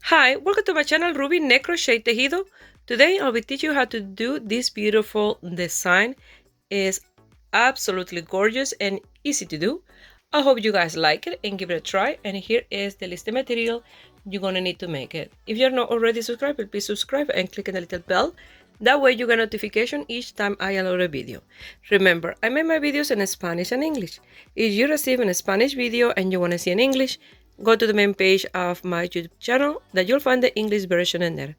Hi, welcome to my channel Ruby Neck Crochet Tejido. Today I'll be teaching you how to do this beautiful design. It's absolutely gorgeous and easy to do. I hope you guys like it and give it a try. And here is the list of material you're gonna need to make it. If you're not already subscribed, please subscribe and click on the little bell. That way you get notification each time I upload a video. Remember, I make my videos in Spanish and English. If you receive a Spanish video and you want to see in English, go to the main page of my YouTube channel that you'll find the English version in there.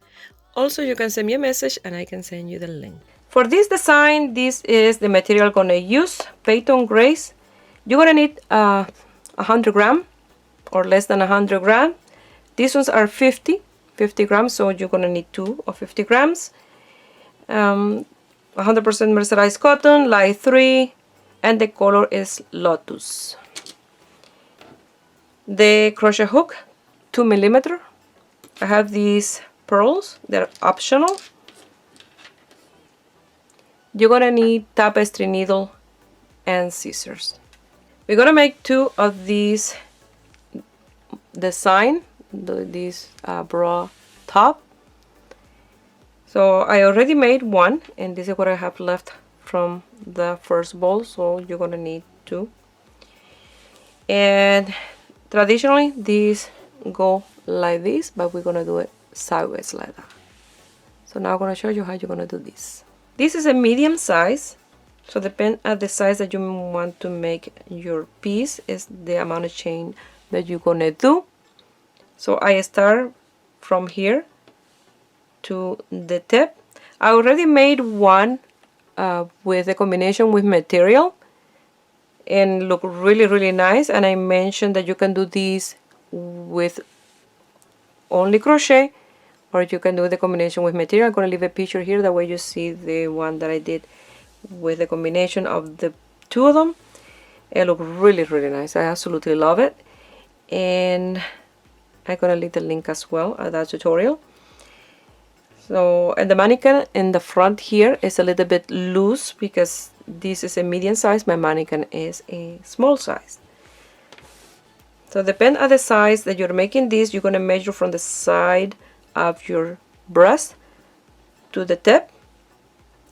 Also, you can send me a message and I can send you the link. For this design, this is the material I'm gonna use, Peyton Grace. You're gonna need 100 grams or less than 100 grams. These ones are 50 grams, so you're gonna need 2 of 50 grams. 100% mercerized cotton, light 3, and the color is Lotus. The crochet hook, 2mm. I have these pearls, they're optional. You're gonna need tapestry needle and scissors. We're gonna make 2 of these design, this bra top. So I already made one, and this is what I have left from the first ball, so you're gonna need 2. And traditionally these go like this, but we're gonna do it sideways like that. So now I'm gonna show you how you're gonna do this. This is a medium size, so depend on the size that you want to make your piece is the amount of chain that you're gonna do. So I start from here to the tip. I already made one with a combination with material and look really nice, and I mentioned that you can do these with only crochet or you can do the combination with material. I'm going to leave a picture here, that way you see the one that I did with the combination of the 2 of them. It look really nice. I absolutely love it, and I'm going to leave the link as well at that tutorial. So, and the mannequin in the front here is a little bit loose because this is a medium size, my mannequin is a small size. So depend on the size that you're making this, you're going to measure from the side of your breast to the tip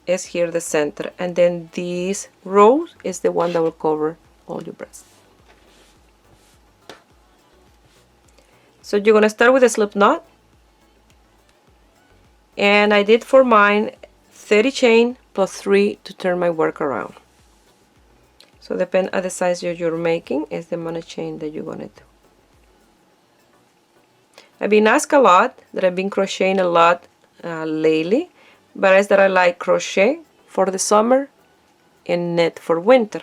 is here the center, and then this row is the one that will cover all your breast. So you're going to start with a slip knot, and I did for mine 30 chain plus 3 to turn my work around. So depend on the size that you're making is the amount of chain that you're gonna do. I've been asked a lot, that I've been crocheting a lot lately, but it's that I like crochet for the summer and knit for winter.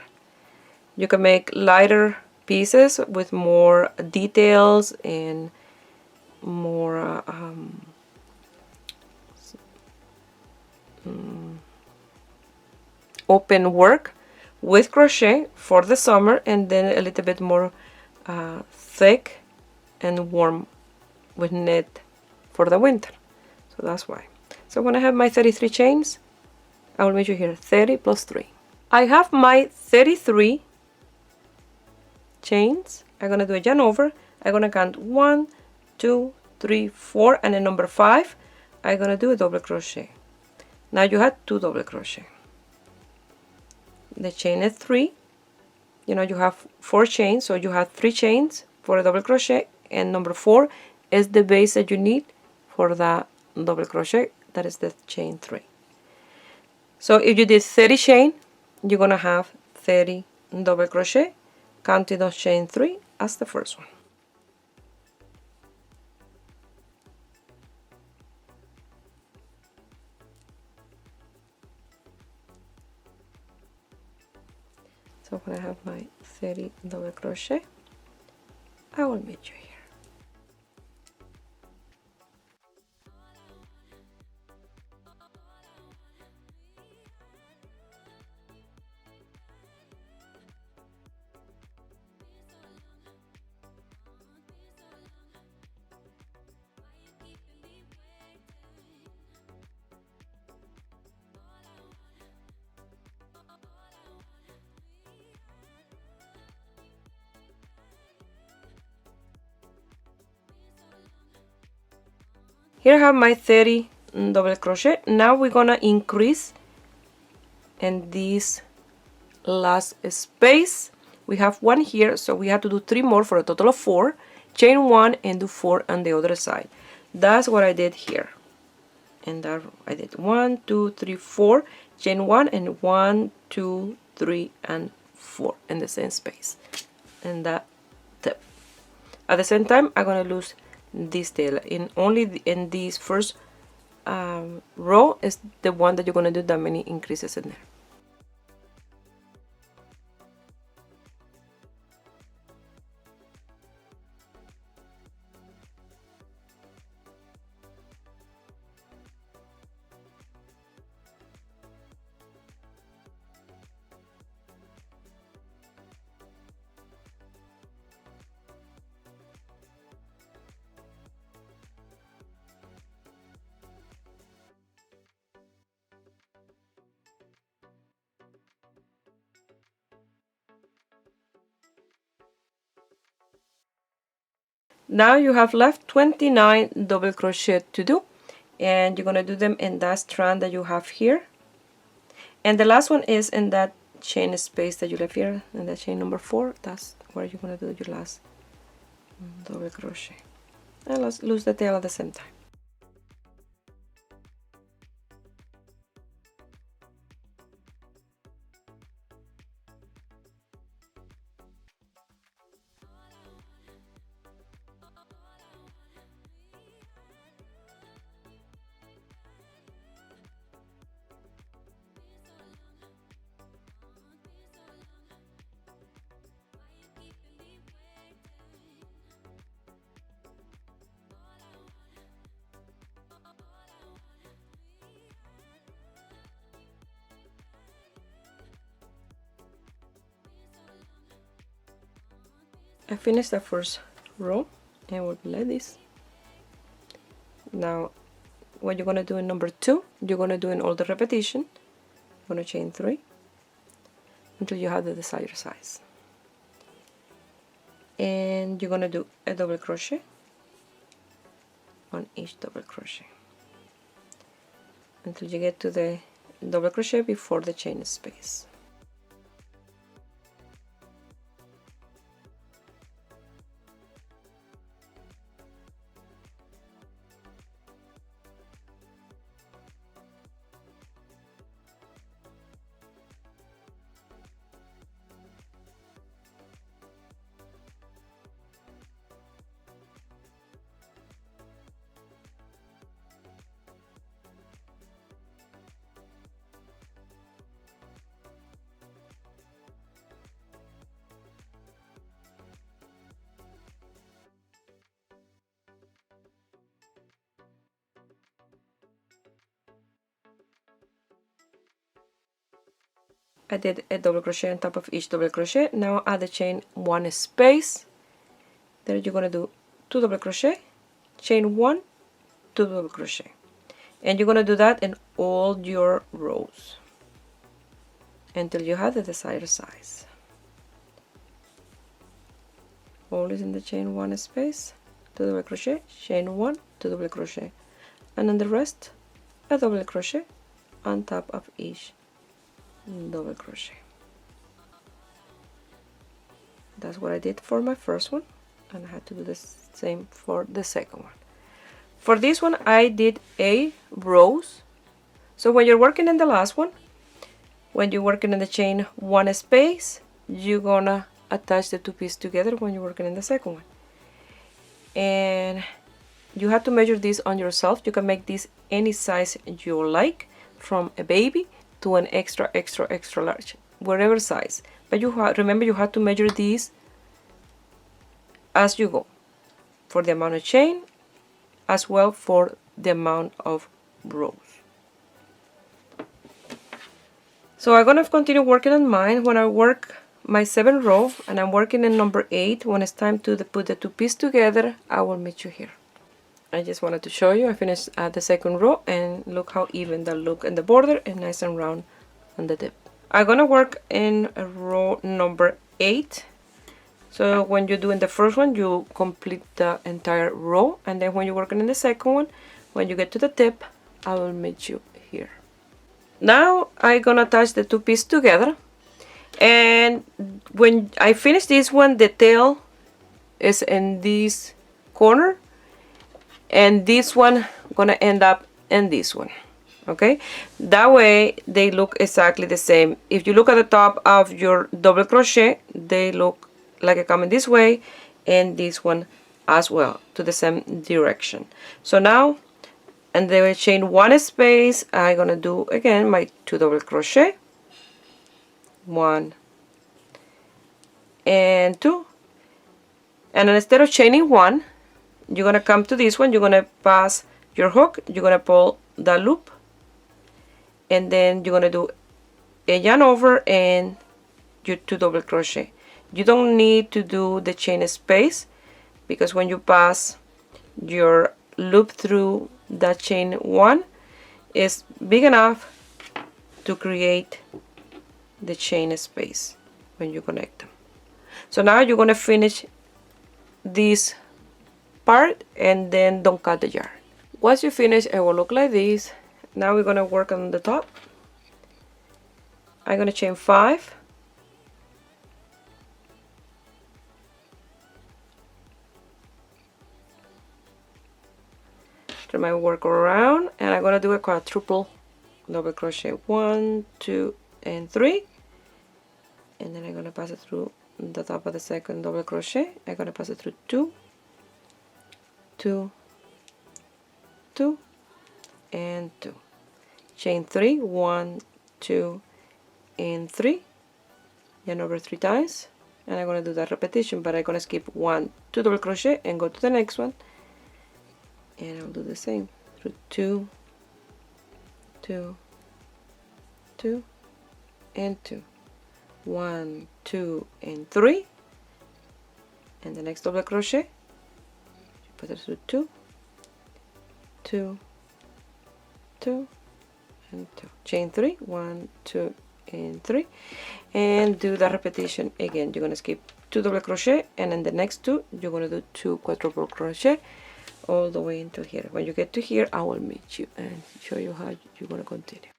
You can make lighter pieces with more details and more open work with crochet for the summer, and then a little bit more thick and warm with knit for the winter. So that's why. So when I have my 33 chains, I will measure here 30 plus 3. I have my 33 chains. I'm gonna do a yarn over. I'm gonna count 1, 2, 3, 4, and then number 5 I'm gonna do a double crochet. Now you have 2 double crochet. The chain is 3. You know, you have 4 chains, so you have 3 chains for a double crochet, and number 4 is the base that you need for the double crochet. That is the chain 3. So if you did 30 chain, you're gonna have 30 double crochet, counting those chain 3 as the first one. So when I have my 30 double crochet, I will meet you here. Here I have my 30 double crochet. Now we're gonna increase in this last space. We have one here, so we have to do 3 more for a total of 4. Chain 1 and do 4 on the other side. That's what I did here. And that I did 1, 2, 3, 4, chain 1 and 1, 2, 3 and 4 in the same space. And that tip. At the same time, I'm gonna lose this tail. Only in this first row is the one that you're gonna do that many increases in there. Now you have left 29 double crochet to do, and you're gonna do them in that strand that you have here, and the last one is in that chain space that you left here in that chain number 4. That's where you're gonna do your last double crochet, and let's lose the tail at the same time. I finished the first row and we'll be like this. Now what you're gonna do in number 2, you're gonna do in all the repetition. You're gonna chain 3 until you have the desired size, and you're gonna do a double crochet on each double crochet until you get to the double crochet before the chain space. I did a double crochet on top of each double crochet. Now add the chain 1 space. Then you're gonna do 2 double crochet, chain 1, 2 double crochet, and you're gonna do that in all your rows until you have the desired size. Always in the chain 1 space, 2 double crochet, chain 1, 2 double crochet, and then the rest a double crochet on top of each double crochet. That's what I did for my first one, and I had to do the same for the second one. For this one I did 8 rows. So when you're working in the last one, when you're working in the chain 1 space, you're gonna attach the 2 pieces together when you're working in the second one, and you have to measure this on yourself. You can make this any size you like, from a baby to an extra large, whatever size, but you remember you have to measure these as you go for the amount of chain as well for the amount of rows. So I'm gonna continue working on mine. When I work my 7th row and I'm working in number 8, when it's time to put the 2 pieces together, I will meet you here. I just wanted to show you I finished at the 2nd row, and look how even that look in the border and nice and round on the tip. I'm gonna work in row number 8. So when you're doing the first one, you complete the entire row, and then when you're working in the second one, When you get to the tip, I will meet you here. Now I'm gonna attach the two pieces together, and when I finish this one, the tail is in this corner, and this one gonna end up in this one. Okay, that way they look exactly the same. If you look at the top of your double crochet, they look like it coming this way, and this one as well, to the same direction. So now, and they will chain one space, I'm gonna do again my 2 double crochet, 1 and 2, and then instead of chaining one, you're gonna come to this one, you're gonna pass your hook, you're gonna pull the loop, and then you're gonna do a yarn over and your 2 double crochet. You don't need to do the chain space, because when you pass your loop through that chain one, is big enough to create the chain space when you connect them. So now you're gonna finish this part and then don't cut the yarn. Once you finish, it will look like this. Now we're gonna work on the top. I'm gonna chain 5, turn my work around, and I'm gonna do a quadruple double crochet, 1, 2 and 3, and then I'm gonna pass it through the top of the second double crochet. I'm gonna pass it through 2, 2, 2 and 2, chain 3, 1, 2 and 3, yarn over 3 times, and I'm gonna do that repetition, but I'm gonna skip 1, 2 double crochet and go to the next one, and I'll do the same through 2, 2, 2 and 2, 1, 2 and 3, and the next double crochet, put it through 2, 2, 2 and 2, chain 3, 1, 2 and 3, and do the repetition again. You're gonna skip 2 double crochet, and in the next 2 you're gonna do 2 quadruple crochet all the way into here. When you get to here, I will meet you and show you how you're gonna continue.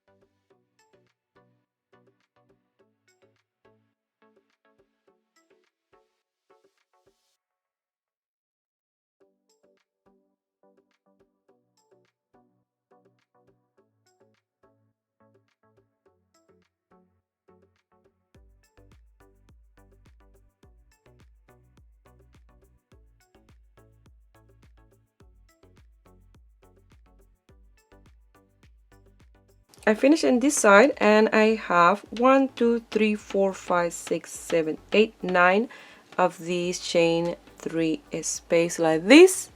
I finished in this side, and I have 1, 2, 3, 4, 5, 6, 7, 8, 9 of these chain 3 space like this.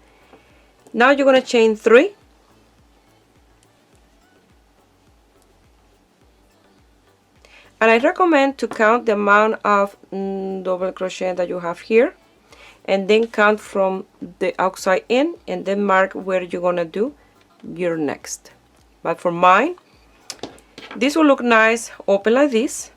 Now you're gonna chain 3, and I recommend to count the amount of double crochet that you have here, and then count from the outside in, and then mark where you're gonna do your next. But for mine, this will look nice open like this,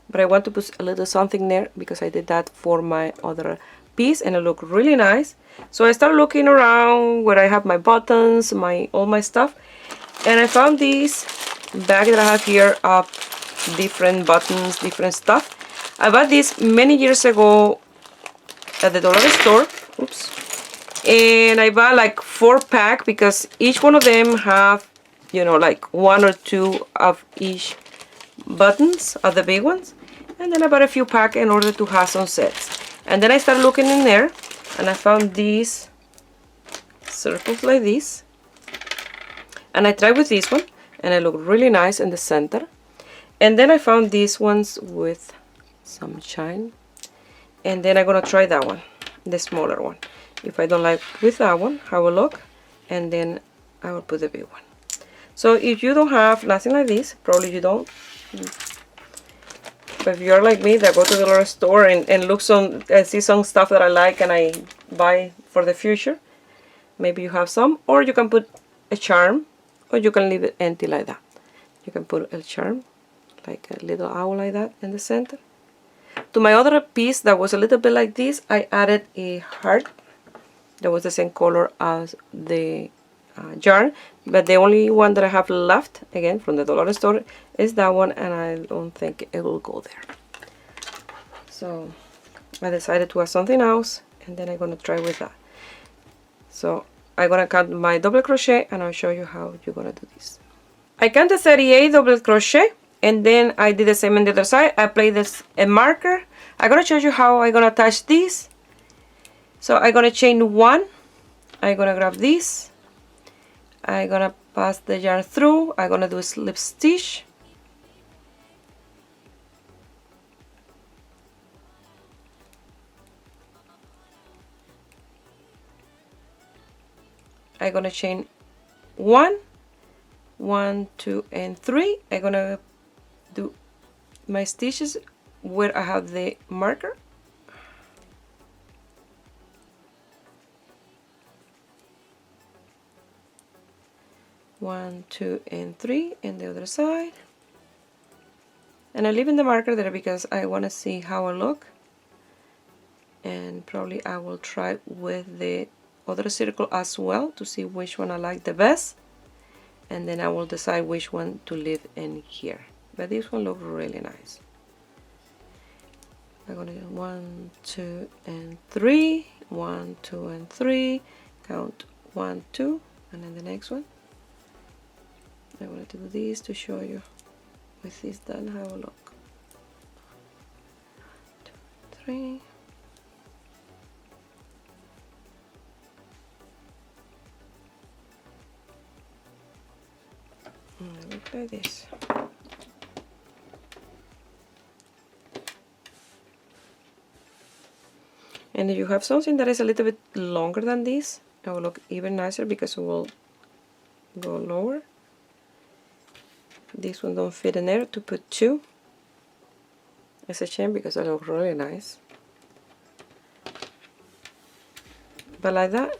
but I want to put a little something there because I did that for my other piece and it looked really nice. So I started looking around where I have my buttons, all my stuff, and I found this bag that I have here of different buttons, different stuff. I bought this many years ago at the dollar store. Oops. And I bought like 4 packs because each one of them have, you know, like 1 or 2 of each buttons of the big ones, and then I bought a few packs in order to have some sets. And then I started looking in there, and I found these circles like this, and I tried with this one, and it looked really nice in the center. And then I found these ones with some shine, and then I'm gonna try that one, the smaller one. If I don't like with that one how it look, and then I will put the big one. So if you don't have nothing like this, probably you don't, but if you're like me that go to the little store and look and see some stuff that I like and I buy for the future, maybe you have some, or you can put a charm, or you can leave it empty like that. You can put a charm, like a little owl like that in the center. To my other piece that was a little bit like this, I added a heart that was the same color as the yarn, but the only one that I have left, again from the dollar store, is that one, and I don't think it will go there. So I decided to add something else, and then I'm gonna try with that. So I'm gonna cut my double crochet, and I'll show you how you're gonna do this. I counted 38 double crochet, and then I did the same on the other side. I played this a marker. I'm gonna show you how I'm gonna attach this. So I'm gonna chain one. I'm gonna grab this. I'm gonna pass the yarn through. I'm gonna do a slip stitch. I'm gonna chain 1, 1, 2, and 3. I'm gonna do my stitches where I have the marker. One, 2, and 3, and the other side. And I'm leaving the marker there because I want to see how I look. And probably I will try with the other circle as well to see which one I like the best. And then I will decide which one to leave in here. But this one looks really nice. I'm going to do 1, 2, and 3. 1, 2, and 3. Count 1, 2, and then the next one. I wanted to do this to show you with this done how it look. 2, 3. And look like this. And if you have something that is a little bit longer than this, it will look even nicer because it will go lower. This one don't fit in there to put 2. It's a shame because it looks really nice. But like that,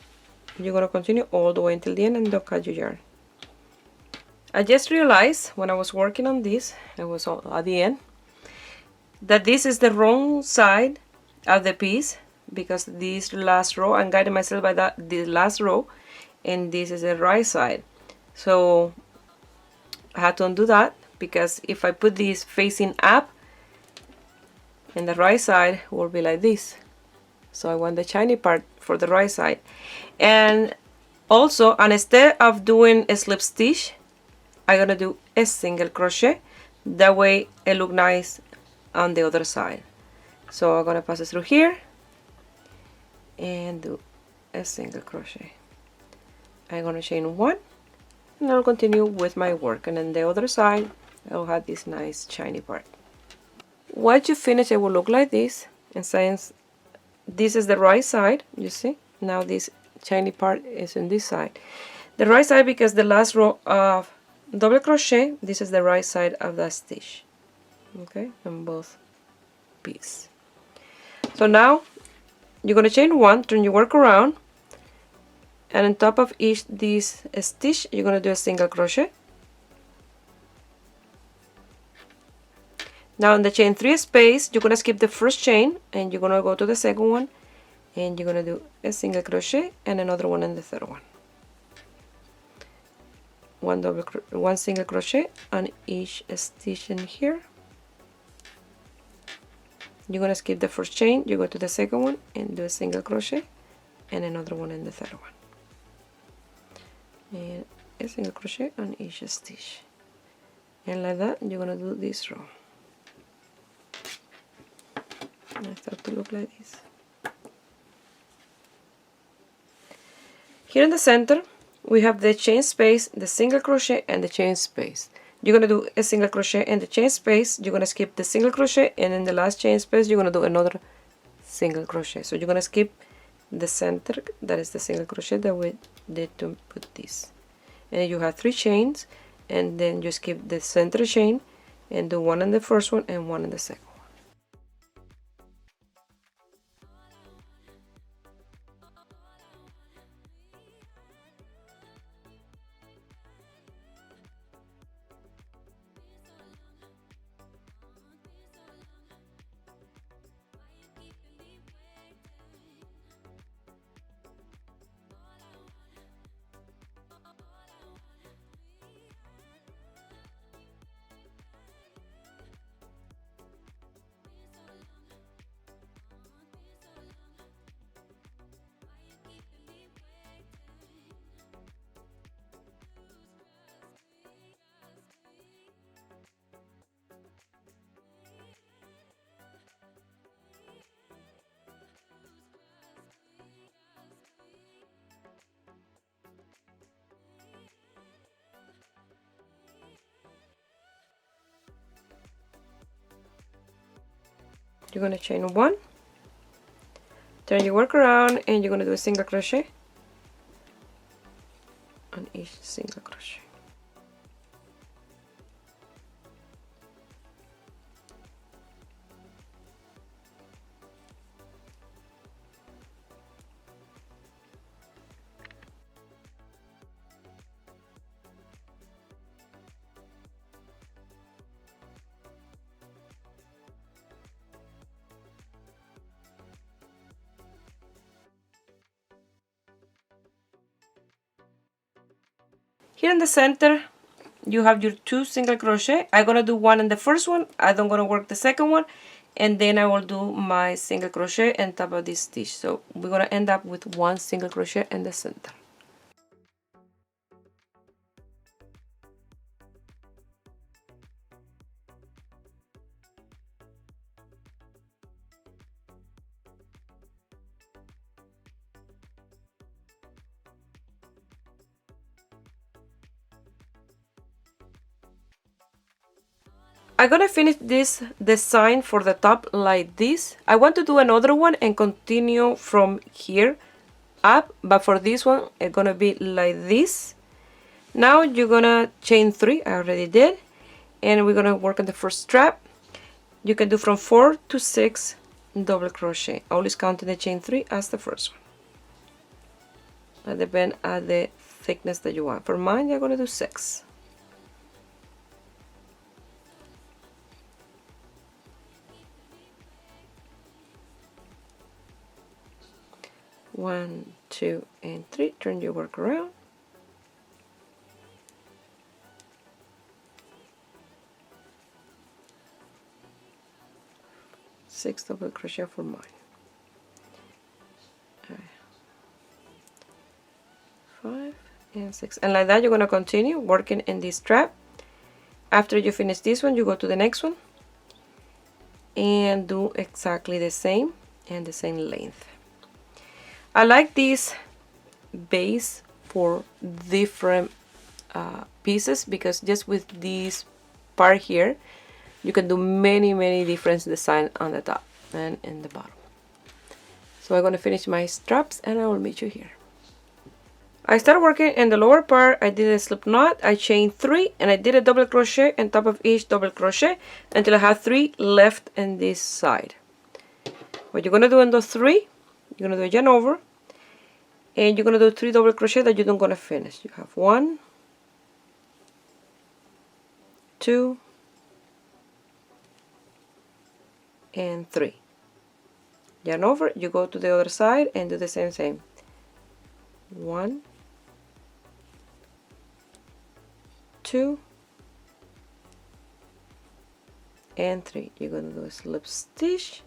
you're going to continue all the way until the end and don't cut your yarn. I just realized when I was working on this, it was at the end, that this is the wrong side of the piece because this last row, I'm guiding myself by the last row, and this is the right side. So I had to undo that because if I put this facing up, and the right side will be like this. So I want the shiny part for the right side. And also, instead of doing a slip stitch, I'm gonna do a single crochet. That way it look nice on the other side. So I'm gonna pass it through here and do a single crochet. I'm gonna chain 1. And I'll continue with my work, and then the other side I'll have this nice shiny part. Once you finish, it will look like this, and since this is the right side, you see, now this shiny part is in this side. The right side because the last row of double crochet, this is the right side of that stitch, okay, on both pieces. So now you're going to chain 1, turn your work around, and on top of each this stitch you're going to do a single crochet. Now in the chain 3 space you're going to skip the first chain and you're going to go to the second one, and you're going to do a single crochet and another one in the third one. One single crochet on each stitch in here. You're going to skip the first chain, you go to the second one and do a single crochet and another one in the third one. And a single crochet on each stitch, and like that you're gonna do this row. And I start to look like this. Here in the center we have the chain space, the single crochet, and the chain space. You're gonna do a single crochet in the chain space, you're gonna skip the single crochet, and in the last chain space you're gonna do another single crochet. So you're gonna skip the center, that is the single crochet that we did to put this, and you have 3 chains, and then you skip the center chain and do 1 in the first one and 1 in the second one. you're going to chain 1, turn your work around, and you're going to do a single crochet on each single crochet. Here in the center, you have your 2 single crochet. I'm gonna do 1 in the first one. I don't gonna work the second one, and then I will do my single crochet on top of this stitch. So we're gonna end up with 1 single crochet in the center. I'm gonna finish this design for the top like this. I want to do another one and continue from here up, but for this one it's gonna be like this. Now you're gonna chain 3, I already did, and we're gonna work on the first strap. You can do from 4 to 6 double crochet, always counting the chain 3 as the first one. That depends on the thickness that you want. For mine, you're gonna do 6. One, 2, and 3. Turn your work around. Six double crochet for mine. 5 and 6, and like that you're gonna continue working in this strap. After you finish this one, you go to the next one and do exactly the same and the same length. I like this base for different pieces, because just with this part here you can do many different designs on the top and in the bottom. So I'm going to finish my straps and I will meet you here. I started working in the lower part. I did a slip knot, I chained 3, and I did a double crochet on top of each double crochet until I had 3 left in this side. What you're going to do in those 3, you're going to do a yarn over, and you're going to do 3 double crochet that you're not going to finish. You have 1, 2, and 3. Yarn over, you go to the other side and do the same. 1, 2, and 3. You're going to do a slip stitch.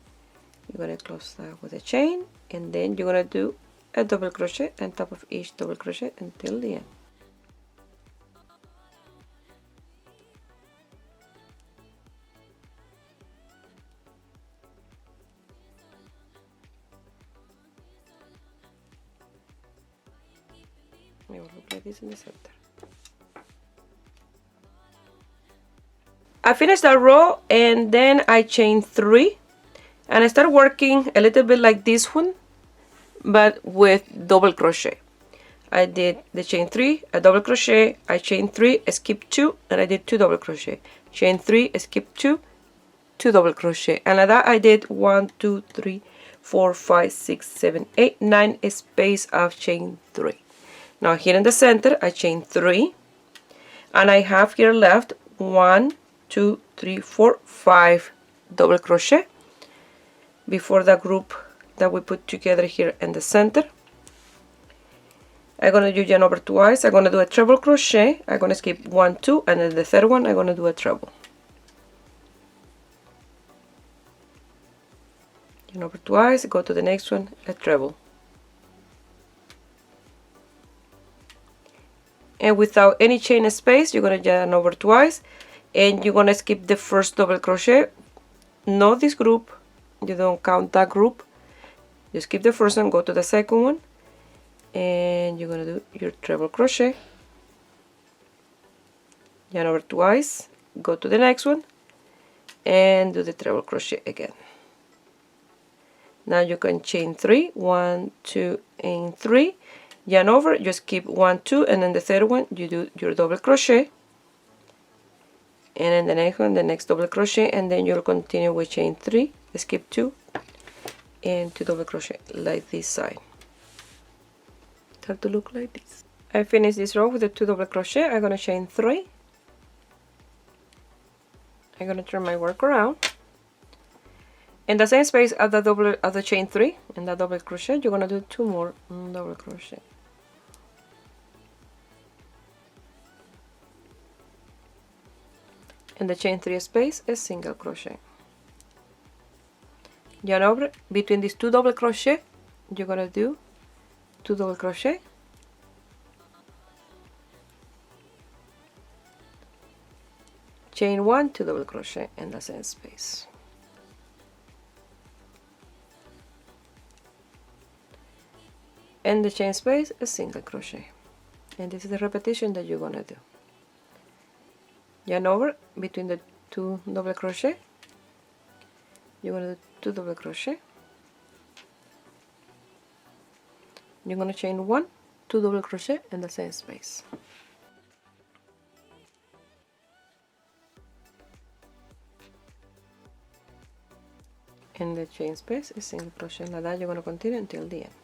You're going to close that with a chain, and then you're going to do a double crochet on top of each double crochet until the end. It will look like this in the center. I finished that row and then I chained 3, and I started working a little bit like this one, but with double crochet. I did the chain 3, a double crochet, I chained 3, skip 2, and I did 2 double crochet, chain 3, skip 2, 2 double crochet, and like that I did 1, 2, 3, 4, 5, 6, 7, 8, 9 space of chain 3. Now here in the center I chain 3, and I have here left 1, 2, 3, 4, 5 double crochet before the group that we put together here in the center. I'm going to do yarn over twice. I'm going to do a treble crochet. I'm going to skip 1, 2, and then the third one I'm going to do a treble. Yarn over twice, go to the next one, a treble. And without any chain space, you're going to yarn over twice, and you're going to skip the first double crochet. Not this group, you don't count that group. You skip the first one, go to the second one, and you're going to do your treble crochet. Yarn over twice, go to the next one, and do the treble crochet again. Now you can chain 3, 1, 2, and 3, yarn over, just keep 1, 2, and then the third one you do your double crochet, and then the next one, the next double crochet, and then you'll continue with chain 3, skip 2, and 2 double crochet like this side. It has to look like this. I finished this row with the 2 double crochet. I'm gonna chain 3. I'm gonna turn my work around. In the same space at the chain 3 and the double crochet, you're gonna do 2 more double crochet. In the chain 3 space, a single crochet. Yarn over, between these 2 double crochet, you're gonna do 2 double crochet, chain 1, 2 double crochet in the same space. In the chain space, a single crochet, and this is the repetition that you're gonna do. Yarn over, between the 2 double crochet, you're gonna do 2 double crochet, you're gonna chain 1, 2 double crochet in the same space. In the chain space, a single crochet. Like that, you're gonna continue until the end.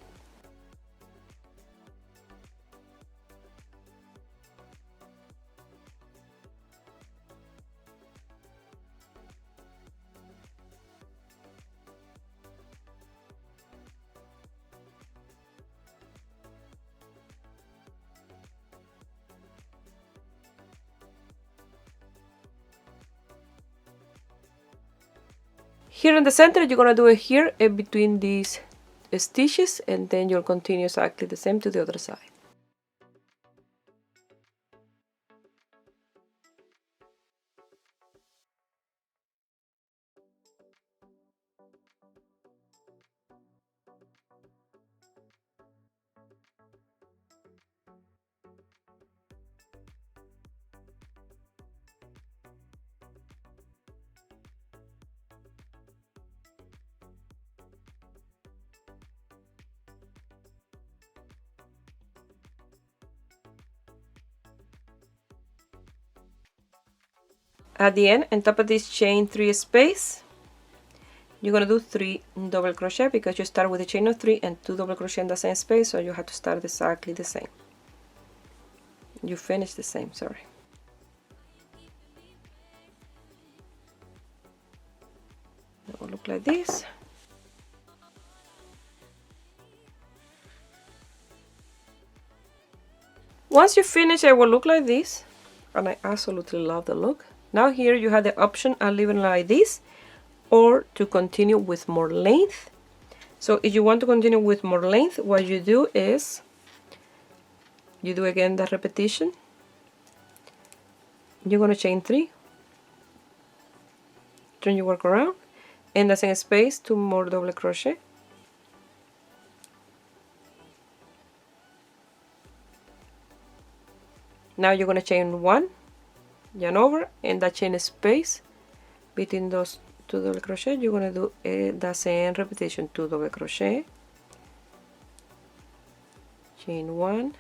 Here in the center, you're gonna do it here between these stitches, and then you'll continue exactly the same to the other side. At the end, on top of this chain 3 space, you're gonna do 3 double crochet because you start with a chain of 3 and 2 double crochet in the same space, so you have to start exactly the same. You finish the same, sorry. It will look like this. Once you finish, it will look like this, and I absolutely love the look. Now here you have the option of leaving like this or to continue with more length. So if you want to continue with more length, what you do is you do again the repetition. You're going to chain 3, turn your work around, in the same space 2 more double crochet, now you're going to chain 1, yarn over, in that chain space between those 2 double crochet, you're going to do the same repetition, 2 double crochet, chain 1,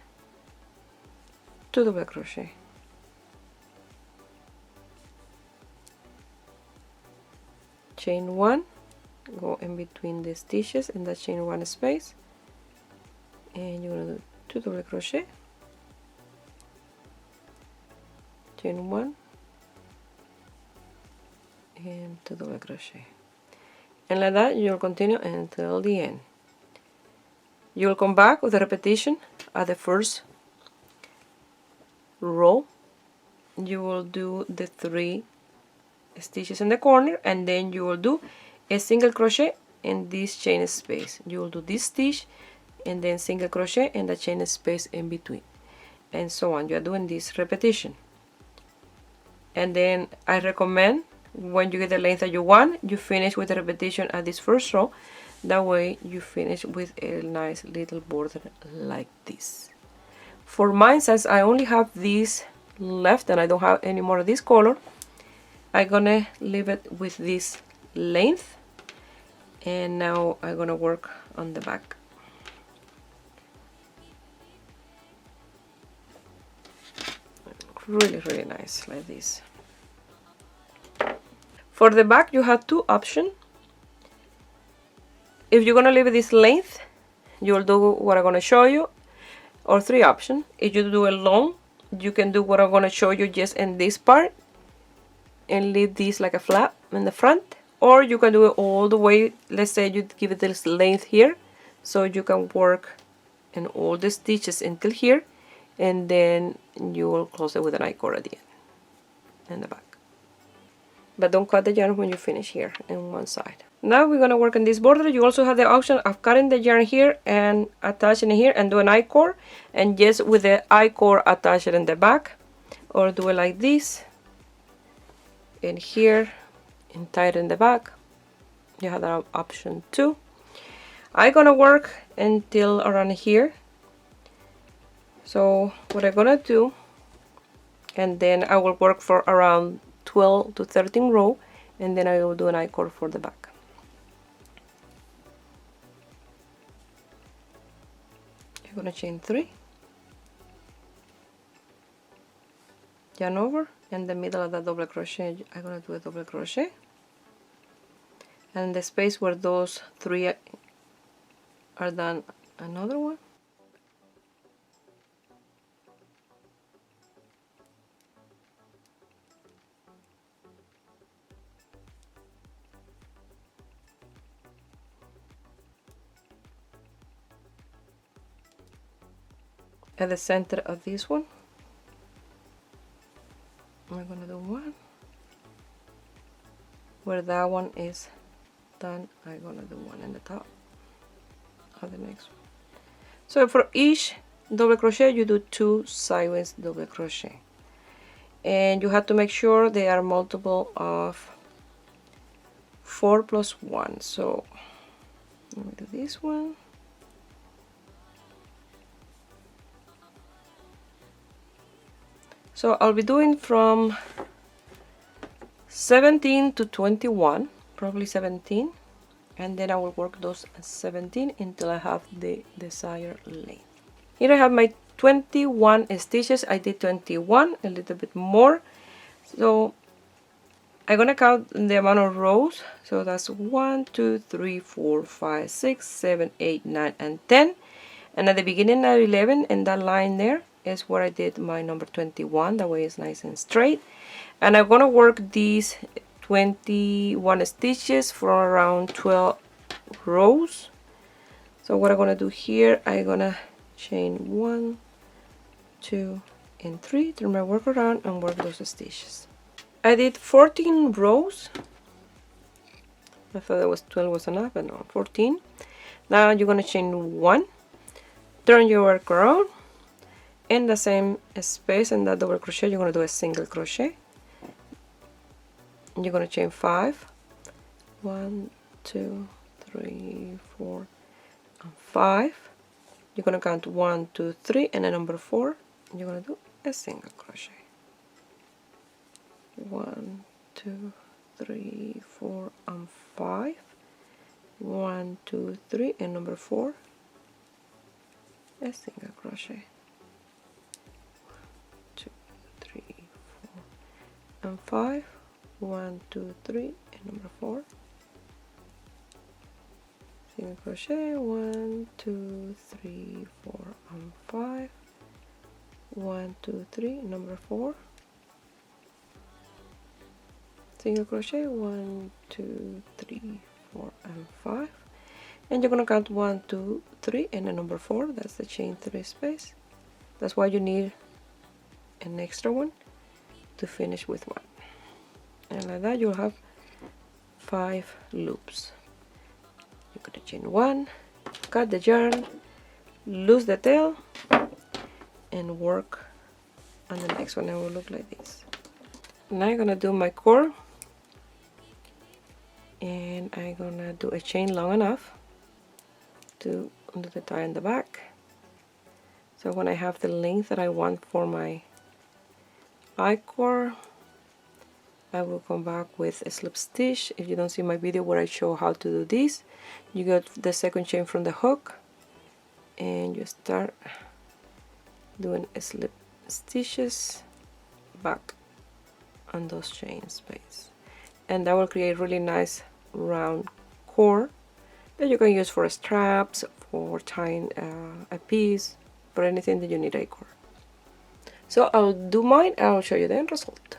2 double crochet, chain 1, go in between the stitches in that chain 1 space, and you're going to do 2 double crochet, chain 1, and 2 double crochet, and like that you'll continue until the end. You'll come back with a repetition at the first row. You will do the 3 stitches in the corner, and then you will do a single crochet in this chain space. You will do this stitch and then single crochet in the chain space in between, and so on. You are doing this repetition. And then I recommend when you get the length that you want, you finish with the repetition at this first row. That way you finish with a nice little border like this. For mine, since I only have this left and I don't have any more of this color, I'm gonna leave it with this length, And now I'm gonna work on the back. Really nice, like this. For the back you have two options. If you're gonna leave this length, you'll do what I'm gonna show you, or three options. If you do it long, you can do what I'm gonna show you just in this part and leave this like a flap in the front, or you can do it all the way. Let's say you give it this length here, so you can work in all the stitches until here, and then you will close it with an I-cord at the end in the back. But don't cut the yarn when you finish here in one side. Now we're gonna work on this border. You also have the option of cutting the yarn here and attaching it here and do an I-cord, and just with the I-cord attach it in the back, or do it like this in here and tie it in the back. You have that option too. I'm gonna work until around here. So what I'm gonna do, and then I will work for around 12 to 13 row, and then I will do an I-cord for the back. I'm gonna chain 3, yarn over, in the middle of the double crochet I'm gonna do a double crochet, and the space where those 3 are done, another one. At the center of this one I'm gonna do one. Where that one is done, I'm gonna do one in the top of the next one. So for each double crochet you do 2 sideways double crochet, and you have to make sure they are multiple of 4 plus 1. So let me do this one. So I'll be doing from 17 to 21, probably 17, and then I will work those 17 until I have the desired length. Here I have my 21 stitches. I did 21, a little bit more. So I'm gonna count the amount of rows. So that's 1, 2, 3, 4, 5, 6, 7, 8, 9, and 10. And at the beginning of 11, in that line there, is where I did my number 21. That way it's nice and straight. And I'm gonna work these 21 stitches for around 12 rows. So what I'm gonna do here, I'm gonna chain 1, 2, and 3, turn my work around and work those stitches. I did 14 rows. I thought that was 12 was enough, but no, 14. Now you're gonna chain 1, turn your work around. In the same space in that double crochet you're going to do a single crochet. You're going to chain 5, 1, 2, 3, 4, and 5. You're going to count 1, 2, 3, and a number 4. You're going to do a single crochet. 1, 2, 3, 4, and 5. 1, 2, 3, and number 4, a single crochet. and 5, 1, 2, 3, and number 4, single crochet, 1, 2, 3, 4, and 5, 1, 2, 3, number 4, single crochet, 1, 2, 3, 4, and 5, and you're gonna count 1, 2, 3, and the number 4. That's the chain 3 space. That's why you need an extra one to finish with 1, and like that you'll have 5 loops. You're gonna chain 1, cut the yarn, loose the tail, and work on the next one. It will look like this. Now I'm gonna do my cord, and I'm gonna do a chain long enough to do the tie in the back. So when I have the length that I want for my I-cord, I will come back with a slip stitch. If you don't see my video where I show how to do this, you get the second chain from the hook and you start doing a slip stitches back on those chain space, and that will create really nice round cord that you can use for straps, for tying a piece, for anything that you need a cord. So I'll do mine and I'll show you the end result.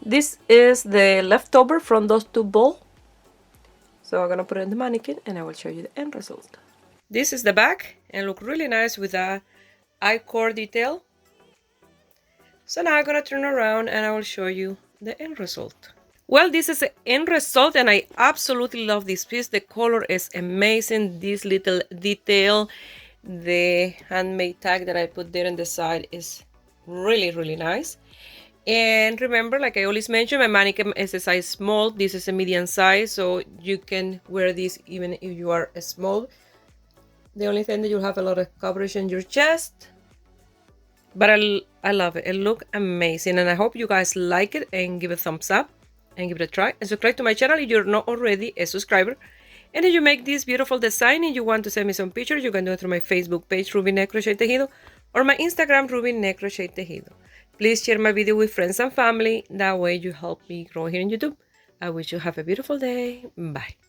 This is the leftover from those two balls. So I'm gonna put it in the mannequin and I will show you the end result. This is the back and look really nice with a I-cord detail. So now I'm gonna turn around and I will show you the end result. Well, this is the end result and I absolutely love this piece. The color is amazing. This little detail, the handmade tag that I put there on the side is really, really nice. And remember, like I always mention, my mannequin is a size small. This is a medium size, so you can wear this even if you are a small. The only thing that you'll have a lot of coverage in your chest. But I love it. It looks amazing. And I hope you guys like it and give it a thumbs up and give it a try. And subscribe to my channel if you're not already a subscriber. And if you make this beautiful design and you want to send me some pictures, you can do it through my Facebook page, Ruby Ne Crochet Tejido, or my Instagram, Ruby Ne Crochet Tejido. Please share my video with friends and family. That way you help me grow here on YouTube. I wish you have a beautiful day. Bye.